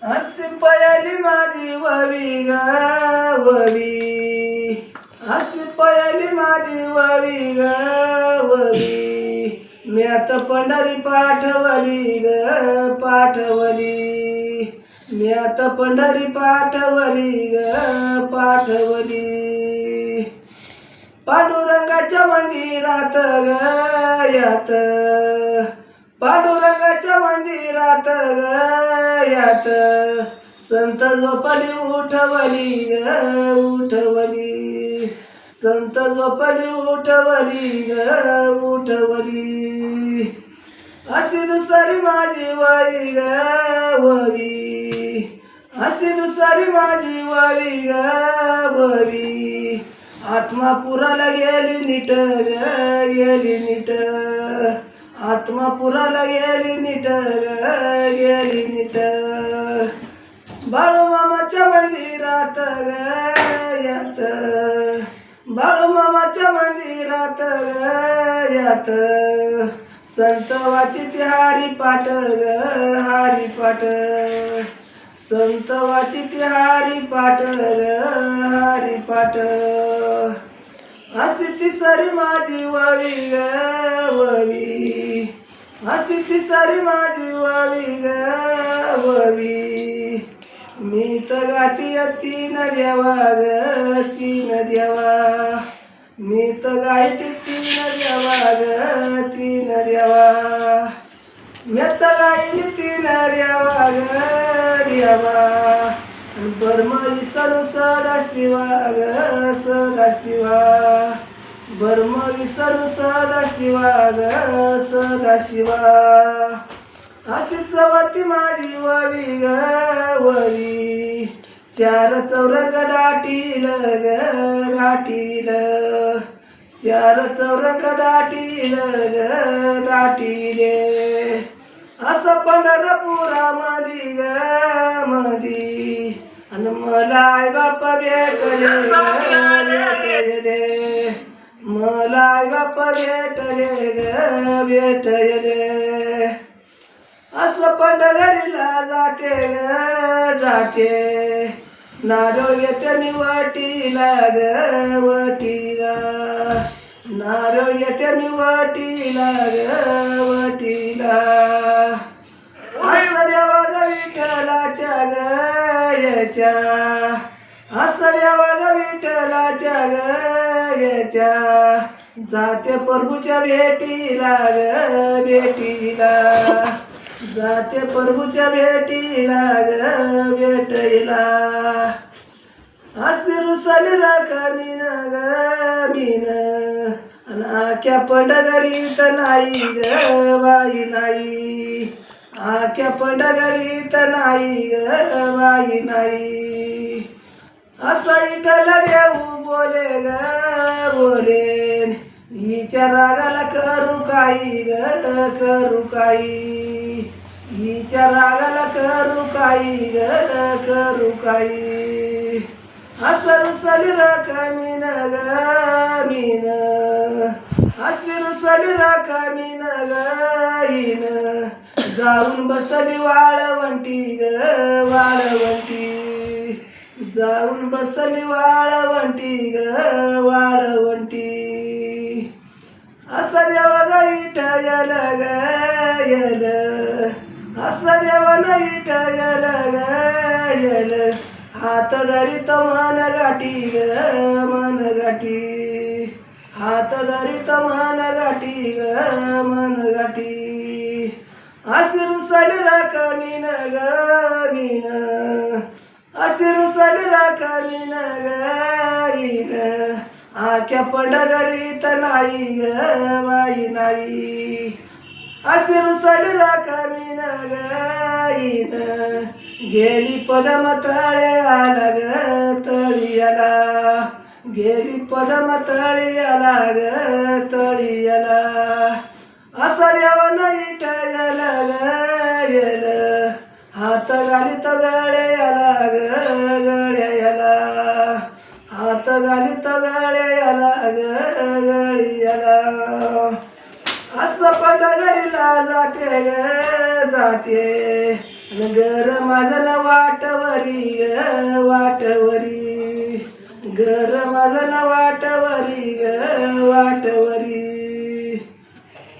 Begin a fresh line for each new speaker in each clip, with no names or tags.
हस्ती पयाली माझी ववी ग ववी, हस्ती पयाली माझी ववी ग ववी, मी आता पंढरी पाठवली ग पाठवली, मी आता पंढरी पाठवली ग पाठवली, पांडुरंगाच्या मंदिरात ग यात, पांडुरंगाच्या मंदिरात ग यात, संत झोपली उठवली ग उठवली, संत झोपली उठवली ग उठवली, अशी दुसरी माझी ववी ग ववी, अशी दुसरी माझी ववी ग ववी, आत्मा पुराला गेली नीट ग गेली नीट, आत्मा पुराला गेली नीट ग गेली नीट, बाळूमामाच्या मंदिरात ग यात, बाळूमामाच्या मंदिरात ग यात, संत वाचित हरिपाठ ग हरिपाठ, संत वाचित हरिपाठ ग हरिपाठ, अशी तिसरी माझी ववी ग ववी, अशी तिसरी माझी ववी ग ववी, मी तर गाती तीन देवा ग तीन देवा, मी तर गायती तीन देवा ग तीन देवा, मी तर गायली तीन देवा ग देवा, ब्रह्म विष्णू सदाशिवा ग सदाशिवा, ब्रह्म विष्णू सदाशिवा ग सदाशिवा, अशी चवती माझी ववी ग ववी, चार चौरंग दाटील ग दाटील, चार चौरंग दाटील ग दाटीले, असं पंढरपुरामधी ग मधी, आणि मला आई बापा भेटले भेटले, मला आई बापा भेटले ग भेटले, असं पंढरीला जाते ग जाते, नारळ घेते मी वटीला ग वटीला, नारळ घेते मी वटीला ग वटीला, असं देवा ग विठ्ठलाच्या ग याच्या, असं देवा ग विठ्ठलाच्या ग याच्या, जाते प्रभूच्या भेटीला ग भेटीला, जाते प्रभूच्या भेटीला ग भेटीला, अशी रुसली रखमीन ग मीन, आणि आख्या पंढरीत नाही ग बाई नाही, आख्या पंढरीत नाही ग बाई नाही, असा विठ्ठल देऊ बोले ग बोले, हिच्या रागाला करू काही ग करू काही, हिच्या रागाला करू काही ग करू काही, असं रुसली रखमीन ग मीन, अशी रुसली रखमीन ग हीन, जाऊन बसली वाळवंटी ग वाळवंटी, जाऊन बसली वाळवंटी ग वाळवंटी, असं देवा ग विठ्ठल ग यल, असं देवा न विठ्ठल ग यल, हात धरीत मन गाठी ग मन गाठी, हात धरीत मन गाठी ग मन गाठी, अशी रुसली रखमीन ग मीन, अशी रुसली रखमीन ग हीन, आख्या पंढरीत नाही ग बाई नाही, अशी रुसली रखमीन ग हीन, गेली पदम तळ्याला ग तळियाला, गेली पदम तळियाला ग तळियाला, असा देवा नाही विठ्ठल ग यल, हात घालीत गळ्याला ग गळ्याला, हात घालीत गळ्याला ग गळ्याला, असं पंढरीला जाते ग जाते, घर माझं न वाटवरी ग वाटवरी, घर माझं न वाटवरी ग वाटवरी.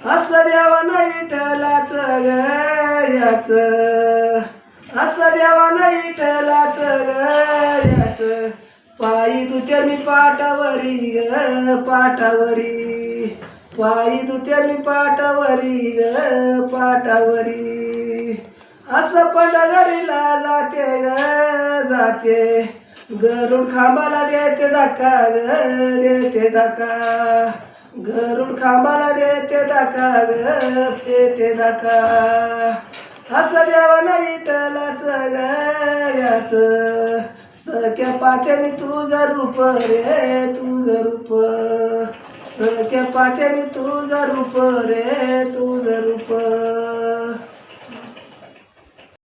असं देवानं इठलाच ग याच, असं देवानं इठलाच ग याच. पायी धुते मी पाटावरी ग पाटावरी, पायी धुते मी पाटावरी ग पाटावरी. असं पंढरीला जाते ग जाते, गरुड खांबाला देते धक्का ग देते धक्का, गरुड खांबाला देते धक्का ग देते धक्का. असं देवानं इठलाच ग याच, सख्या पात्याने तुझं रूप रे तुझं रूप, सख्या पात्याने तुझं रूप रे तुझं रूप.